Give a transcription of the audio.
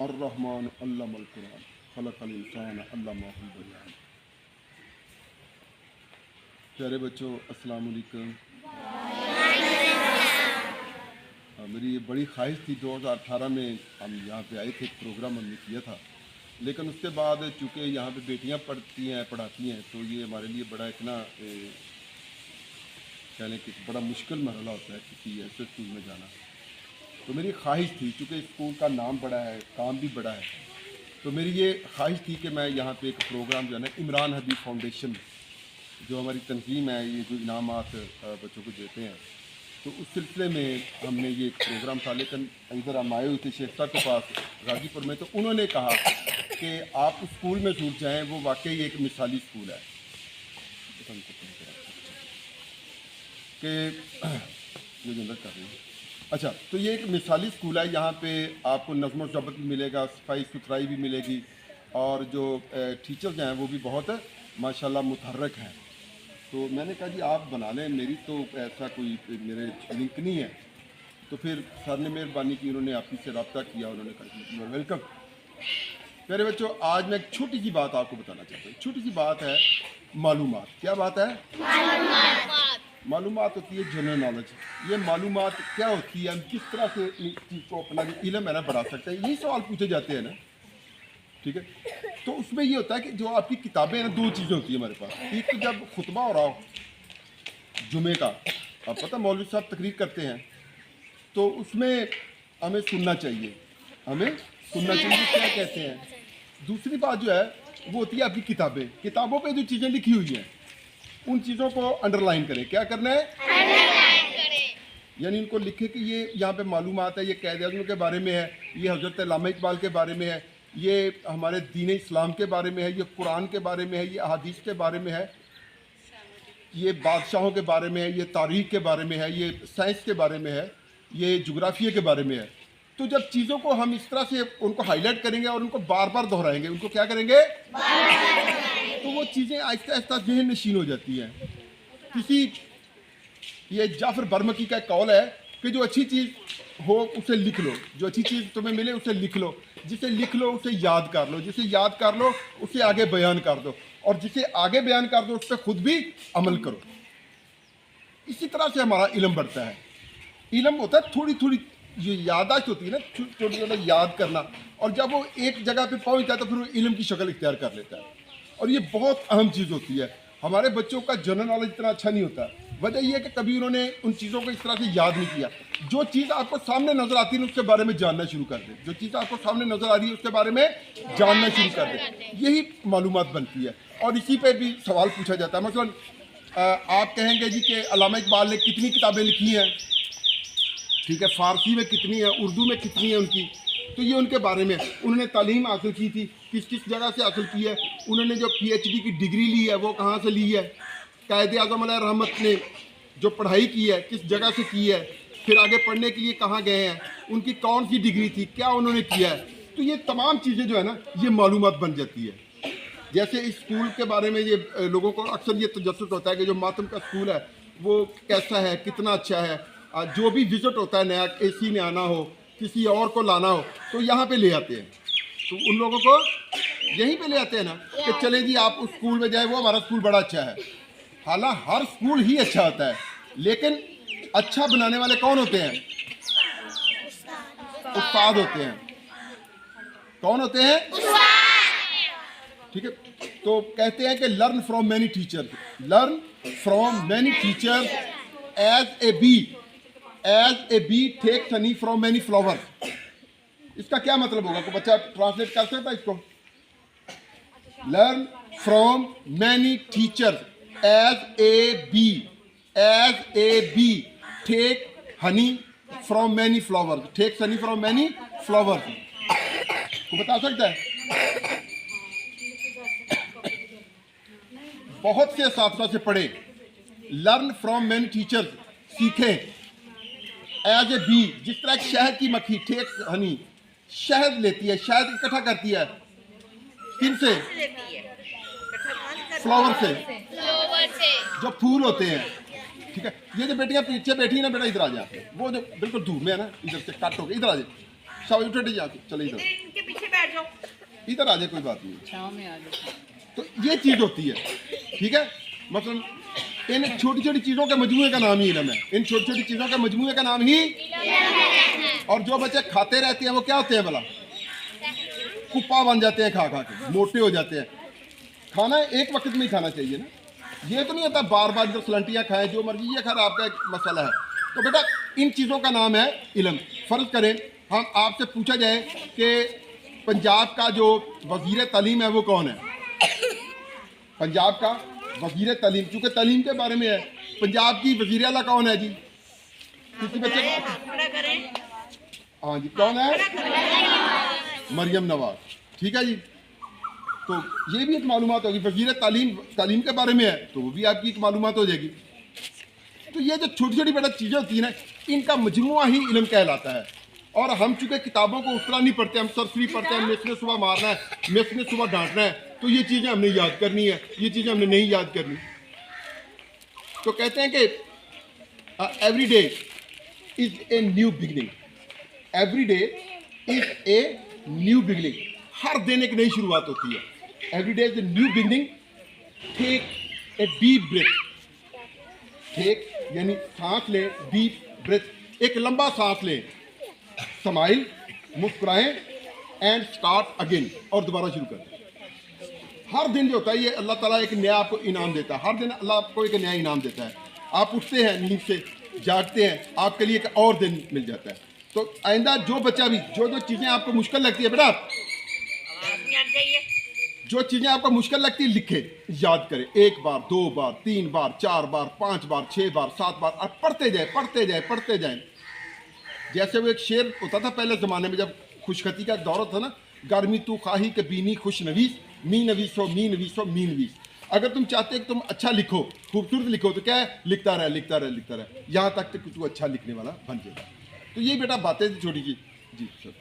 अर्रहमान अल्लमल कुरान खलक़ल इंसान अल्लमहुल बयान। प्यारे बच्चों, अस्सलाम वालेकुम। मेरी ये बड़ी ख्वाहिश थी 2018 में हम यहाँ पे आए थे, एक प्रोग्राम हमने किया था, लेकिन उसके बाद चूँकि यहाँ पे बेटियाँ पढ़ती हैं पढ़ाती हैं तो ये हमारे लिए बड़ा एक ना कह लें कि बड़ा मुश्किल मरहला होता है किसी ऐसे स्कूल में जाना। तो मेरी ख्वाहिश थी, चूँकि स्कूल का नाम बड़ा है, काम भी बड़ा है, तो मेरी ये ख्वाहिश थी कि मैं यहाँ पे एक प्रोग्राम जो है ना, इमरान हबीब फाउंडेशन जो हमारी तंजीम है, ये जो इनामात बच्चों को देते हैं, तो उस सिलसिले में हमने ये एक प्रोग्राम था। लेकिन इधर हम आए हुए थे शेख साहब के पास गाजीपुर में, तो उन्होंने कहा कि आप उस स्कूल में जरूर जाएँ, वो वाकई एक मिसाली स्कूल है कि ये जो कर रही है। अच्छा, तो ये एक मिसाली स्कूल है, यहाँ पे आपको नज़्म व ज़ब्त भी मिलेगा, सफाई सुथराई भी मिलेगी, और जो टीचर्स हैं वो भी बहुत माशाल्लाह मुतहर्रिक हैं। तो मैंने कहा जी आप बना लें, मेरी तो ऐसा कोई मेरे लिंक नहीं है। तो फिर सर ने मेहरबानी की, उन्होंने आप ही से रब्ता किया, उन्होंने कहा वेलकम। प्यारे बच्चों, आज मैं एक छोटी सी बात आपको बताना चाहता हूँ। छोटी सी बात है मालूमात। क्या बात है? मालूमात होती है जनरल नॉलेज। ये मालूमात क्या होती है, हम किस तरह से इस चीज़ को अपना जो इल्म है ना बढ़ा सकते हैं, यही सवाल पूछे जाते हैं ना, ठीक है। तो उसमें ये होता है कि जो आपकी किताबें हैं ना, दो चीज़ें होती है हमारे पास। एक तो जब खुतबा हो रहा हो जुमे का, आप पता मौलवी साहब तकरीर करते हैं, तो उसमें हमें सुनना चाहिए, हमें सुनना चाहिए क्या कहते हैं। दूसरी बात जो है वो होती है आपकी किताबें। किताबों पे जो चीज़ें लिखी हुई हैं उन चीज़ों को अंडरलाइन करें। क्या करना है? अंडरलाइन करें। यानी इनको लिखे कि ये यहाँ पे मालूमात है, ये क़ायद आज़म के बारे में है, ये हज़रत अल्लामा इक़बाल के बारे में है, ये हमारे दीन इस्लाम के बारे में है, ये कुरान के बारे में है, ये अहादीस के बारे में है, ये बादशाहों के बारे में है, ये तारीख़ के बारे में है, ये साइंस के बारे में है, ये जोग्राफिया के बारे में है। तो जब चीज़ों को हम इस तरह से उनको हाईलाइट करेंगे और उनको बार बार दोहराएंगे, उनको क्या करेंगे, तो वो चीज़ें आहिस्ता आहिस्ता जहन नशीन हो जाती हैं। किसी ये जाफर बरमकी का कौल है कि जो अच्छी चीज़ हो उसे लिख लो, जो अच्छी चीज़ तुम्हें मिले उसे लिख लो, जिसे लिख लो उसे याद कर लो, जिसे याद कर लो उसे आगे बयान कर दो, और जिसे आगे बयान कर दो उस पर खुद भी अमल करो। इसी तरह से हमारा इल्म बढ़ता है। इल्म होता है थोड़ी थोड़ी ये यादाश्त होती है ना, छोटी छोटी याद करना, और जब वो एक जगह पे पहुंचता है तो फिर वो इल्म की शक्ल इख्तियार कर लेता है। और ये बहुत अहम चीज़ होती है। हमारे बच्चों का जनरल नॉलेज इतना अच्छा नहीं होता। वजह यह है कि कभी उन्होंने उन चीज़ों को इस तरह से याद नहीं किया। जो चीज़ आपको सामने नज़र आती है उसके बारे में जानना शुरू कर दे। जो चीज़ आपको सामने नज़र आ रही है उसके बारे में जानना शुरू कर दे, यही मालूमात बनती है। और इसी पर भी सवाल पूछा जाता है। मसलन आप कहेंगे जी कि अल्लामा इक़बाल ने कितनी किताबें लिखी हैं, ठीक है, फ़ारसी में कितनी है, उर्दू में कितनी है उनकी, तो ये उनके बारे में। उन्होंने तालीम हासिल की थी, किस किस जगह से हासिल की है, उन्होंने जो PhD की डिग्री ली है वो कहाँ से ली है, क़ायद आज़म अलैहि रहमत ने जो पढ़ाई की है किस जगह से की है, फिर आगे पढ़ने के लिए कहाँ गए हैं, उनकी कौन सी डिग्री थी, क्या उन्होंने किया है। तो ये तमाम चीज़ें जो है ना ये मालूमात बन जाती है। जैसे इस स्कूल के बारे में ये लोगों को अक्सर ये तजस्सुस होता है कि जो मातम का स्कूल है वो कैसा है, कितना अच्छा है। जो भी विज़िट होता है नया, AC में आना हो, किसी और को लाना हो, तो यहाँ पे ले आते हैं। तो उन लोगों को यहीं पे ले आते हैं ना कि चले जी आप उस स्कूल में जाए, वो हमारा स्कूल बड़ा अच्छा है। हालांकि हर स्कूल ही अच्छा होता है, लेकिन अच्छा बनाने वाले कौन होते हैं? उस्ताद होते हैं। कौन होते हैं? ठीक है। तो कहते हैं कि learn from many teachers, learn from many teachers as a bee takes honey from many flowers. इसका क्या मतलब होगा? कोई बच्चा ट्रांसलेट कर सकता है इसको? Learn from many teachers as a bee take honey from many flowers, takes honey from many flowers. को बता सकता है? बहुत से साथों से पढ़े, लर्न फ्रॉम मैनी टीचर्स, सीखें, एज ए बी, जिस तरह शहद की मक्खी टेक्स हनी शहद लेती है, शहद इकट्ठा करती है, किन से? फ्लावर से, जो फूल होते हैं, ठीक है। ये जो बेटियां पीछे बैठी है ना, बेटा इधर आ जाए, वो जो बिल्कुल धूप में है ना, इधर से कट हो गई, इधर आ जाए। शाबाश उठो यहाँ से, चले इधर इनके पीछे बैठ जाओ। इधर आ जाए, कोई बात नहीं। छाँव में आ जाओ। तो ये चीज़ होती है, ठीक है। मतलब इन छोटी छोटी चीज़ों के मजमूए का नाम ही इल्म है। इन छोटी छोटी चीज़ों के मजमूए का नाम ही और जो बच्चे खाते रहते हैं वो क्या होते हैं भला? कुप्पा बन जाते हैं, खा खा के मोटे हो जाते हैं। खाना एक वक्त में ही खाना चाहिए ना, ये तो नहीं होता बार बार जो सलंटियाँ खाएं जो मर्जी, ये खैर आपका एक मसला है। तो बेटा इन चीज़ों का नाम है इल्म। फ़र्ज करें हम आपसे पूछा जाए कि पंजाब का जो वज़ीर तालीम है वो कौन है? पंजाब का वज़ीर तालीम, चूँकि तालीम के बारे में है, पंजाब की वज़ीर आला कौन है जी? किसी बच्चे को? खड़ा करें। हाँ जी, कौन है? मरियम नवाज, ठीक है जी। तो ये भी एक मालूमात होगी। वज़ीर तालीम के बारे में है तो वो भी आपकी एक मालूमात हो जाएगी। तो ये जो छोटी छोटी बेटा चीज़ें होती हैं ना, इनका मजमुआ ही इल्म कहलाता है। और हम चूँकि किताबों को उस तरह नहीं पढ़ते, हम सरसरी पढ़ते हैं, मिस ने सुबह मारना है, मिस ने सुबह डांटना है, तो ये चीज़ें हमने याद करनी है, ये चीज़ें हमने नहीं याद करनी। तो कहते हैं कि every day is a new beginning, every day is a new beginning. हर दिन एक नई शुरुआत होती है। Every day is a new beginning. Take a deep breath, take यानी सांस लें, डीप ब्रेथ एक लंबा सांस लें, स्माइल मुस्कुराएं एंड स्टार्ट अगेन और दोबारा शुरू करें। हर दिन जो होता है ये अल्लाह ताला एक नया आपको इनाम देता है। हर दिन अल्लाह आपको एक नया इनाम देता है। आप उठते हैं नींद से, जागते हैं, आपके लिए एक और दिन मिल जाता है। तो आइंदा जो बच्चा भी जो चीज़ें आपको मुश्किल लगती है बेटा, जो चीज़ें आपको मुश्किल लगती है लिखे, याद करें, 1 बार 2 बार 3 बार 4 बार 5 बार 6 बार 7 बार, और पढ़ते जाए पढ़ते जाए पढ़ते जाए। जैसे वो एक शेर होता था पहले ज़माने में जब खुशखती का दौर होता ना, गर्मी तू खाही के बीनी खुश नवीस, मी नवीसो मी नवीसो मी नवीस। अगर तुम चाहते कि तुम अच्छा लिखो, खूबसूरत लिखो, तो क्या है, लिखता रहे लिखता रहे लिखता रहे, यहाँ तक कि तू अच्छा लिखने वाला बन जाएगा। तो ये बेटा बातें थी छोटी जी। जी सर।